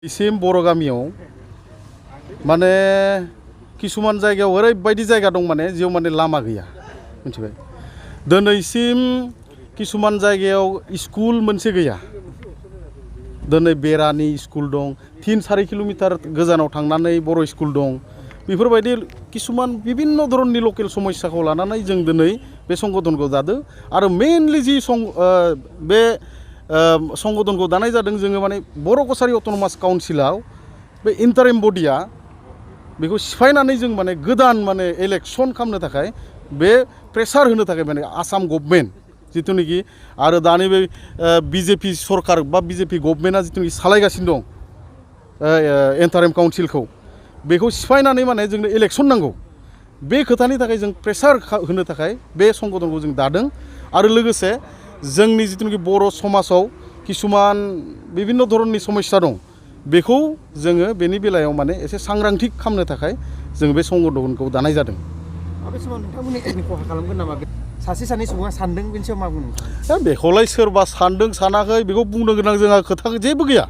इसिम बर' गामियाव माने किसुमान जायगायाव ओरैबायदि जायगा दं माने जेयाव माने लामा गैया मिथिबाय दिनैसिम किसुमान जायगायाव स्कुल मोनसे गैया दिनै बेरानि स्कुल दं 3-4 किल'मिटार गोजानाव थांनानै बर' स्कुल दं बेफोरबायदि किसुमान बिभिन्न धरननि लकेल समस्याखौ लानानै जों दिनै बे संगठनखौ दादो आरो मेनलि जि बे संगठनखौ दानाय जादों जोङो माने बर' कसारि अट'नमास काउन्सिलाव बे इन्टारिम बडिया बेखौ सिफायनानै जों माने गोदान माने इलेक्सन खालामनो थाखाय बे प्रेसार होनो थाखाय माने आसाम गभर्नमेन्ट जितुनिखि आरो दानि बे बिजेपि सरकार बा बिजेपि गभर्नमेन्टआ जितुनिखि सालायगासिनो दं इन्टारिम काउन्सिलखौ बेखौ सिफायनानै माने जोंनो इलेक्सन नांगौ बे खोथानि थाखाय जों प्रेसार होनो थाखाय बे संगठनखौ जों दादों आरो लोगोसे जोंनि जितुनिखि बर' समाजाव किसुमान बिभिन्न धरननि समस्या दं बेखौ जोङो बेनि बेलायाव माने एसे सांग्रांथि खालामनो थाखाय जों बे संगठनखौ दानाय जादों। बे समाव नोंथांमोननि खहा खालामगोन नामा सासे सानै सुबुङा सानदों बेनि सायाव मा बुंनो बेखौलाय सोरबा सानदों सानाखै बेखौ बुंनो गोनां जोंहा खोथा जेबो गैया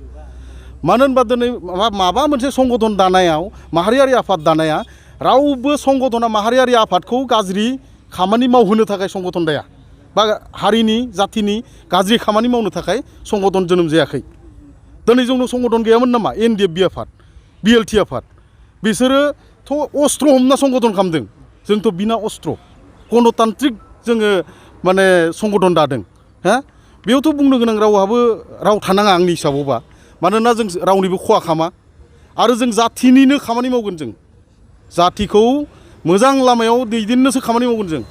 मानो होनबा दिनै माबा मोनसे संगठन दानायाव माहारियारि आफाद दानाया रावबो संगठना माहारियारि आफादखौ गाज्रि खामानि मावहोनो थाखाय संगठन दाया बा हारिनि जाथिनि गाज्रि खामानि मावनो थाखाय संगठन जोनोम जायाखै दिनै जोंनाव संगठन गैयामोन नामा एनडिएफबि आफाद बिएलटि आफाद बिसोरोथ' अस्त्र हमना संगठन खालामदों जोंथ' बिना अस्त्र गणतान्त्रिक जोङो माने संगठन दादों हा बेयावथ' बुंनो गोनां राव थानाङा आंनि हिसाबावबा मानोना जों रावनिबो खहा खालामा आरो जों जाथिनिनो खामानि मावगोन जों जाथिखौ मोजां लामायाव दैदेननोसो खामानि मावगोन जों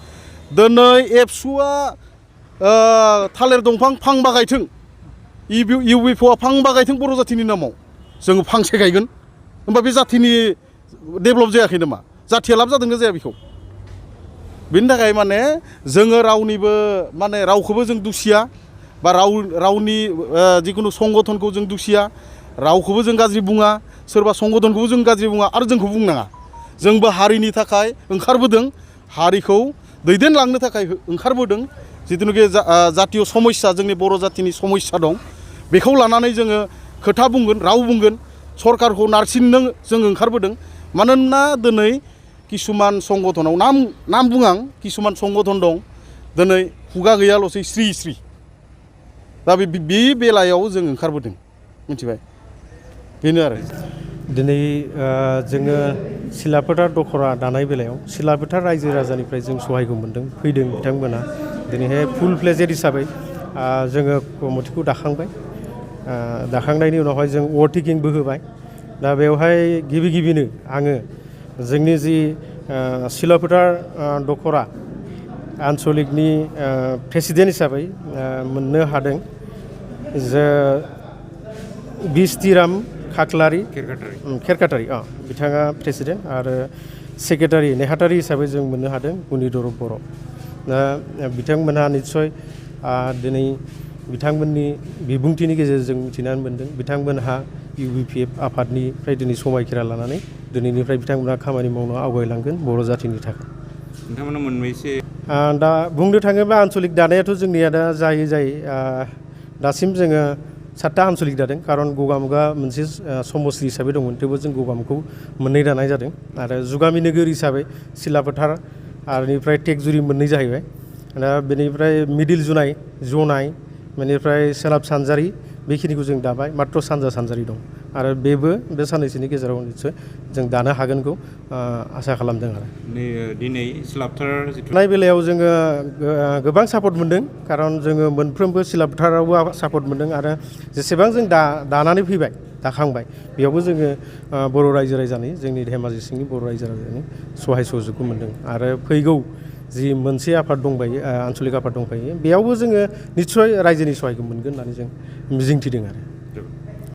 दिनै एबसुआ थालिर दंफां फांबा गायथों इउबिप'आ फांबा गायथों बर' जाथिनि नामाव जोङो फांसे गायगोन होमबा बे जाथिनि डेभेलप जायाखै नामा जाथिया लाब जादोंना जाया बेखौ बेनि थाखाय माने जोङो रावनिबो माने रावखौबो जों दुसिया बा रावनि जिखुनु संगठनखौ जों दुसिया रावखौबो जों गाज्रि बुङा सोरबा संगठनखौबो जों गाज्रि बुङा आरो जोंखौ बुंनाङा जोंबो हारिनि थाखाय ओंखारबोदों हारिखौ दैदेनलांनो थाखाय ओंखारबोदों जितुनिखि जातीय समस्या जोंनि बर' जातिनि समस्या दं बेखौ लानानै जोङो खोथा बुंगोन राव बुंगोन सरकारखौ नारसिननो जों ओंखारबोदों मानोना दिनै किसुमान संगठनाव नाम बुङां किसुमान संगठन दं दिनै खुगा गैयाल'सै स्रि स्रि दा बे बेलायाव जों ओंखारबोदों मिथिबाय बेनो आरो दिनै जोङो सिलाफोथार दख'रा दानाय बेलायाव सिलाफोथार रायजो राजानिफ्राय जों सहायखौ मोन्दों फैदों बिथांमोना दिनैहाय फुल फ्लेजेड हिसाबै जोङो कमिटिखौ दाखांनायनि उनावहाय जों अभारटेकिंबो होबाय दा बेवहाय गिबिनो आङो जोंनि जि सिलाफोथार दख'रा आन्सलिकनि प्रेसिडेन्ट हिसाबै मोननो हादों जे बिस्तिराम खाख्लारि खेरखाटारि बिथाङा प्रेसिडेन्ट आरो सेक्रेटारि नेहाथारि हिसाबै जों मोननो हादों गुनिधर बर' दा बिथांमोनहा निस्सय दिनै बिथांमोननि बिबुंथिनि गेजेरजों मिथिनानै मोन्दों बिथांमोनहा इउबिपिएफ आफादनिफ्राय दिनै समायखिरा लानानै दिनैनिफ्राय बिथांमोनहा खामानि मावनो आवगायलांगोन बर' जाथिनि थाखाय नोंथांमोना मोनबैसे दा बुंनो थाङोब्ला आन्सलिक दानायाथ' जोंनिया दा जायै दासिम जोङो 7टा आन्सलिक दादों खारन गगामुगा मोनसे समस्ति हिसाबै दंमोन थेवबो जों गगामुखौ 2 दानाय जादों आरो जुगामि नोगोर हिसाबै सिलाफोथार आरोनिफ्राय टेकजुरि 2 जाहैबाय दा बेनिफ्राय मिडिल जनाय बेनिफ्राय सोनाब सानजारि बेखिनिखौ जों दाबाय मात्र सानजा सानजारि दं आरो बे साननैसोनि गेजेराव निस्सय जों दानो हागोनखौ आसा खालामदों आरो दिनै सिलाफोथार दानाय बेलायाव जोङो गोबां सापर्ट मोन्दों खारन जोङो मोनफ्रोमबो सिलाफोथारावबो सापर्ट मोन्दों आरो जेसेबां जों दानानै फैबाय दाखांबाय बेयावबो जोङो बर' रायजो राजानि जोंनि धेमाजि सिंनि बर' रायजो राजानि सहाय सहযোगखौ मोन्दों आरो फैगौ जि मोनसे आफाद दंबायो आन्सलिक आफाद दंबायो बेयावबो जोङो निस्सय रायजोनि सहायखौ मोनगोन होननानै जों मिजिंथिदों आरो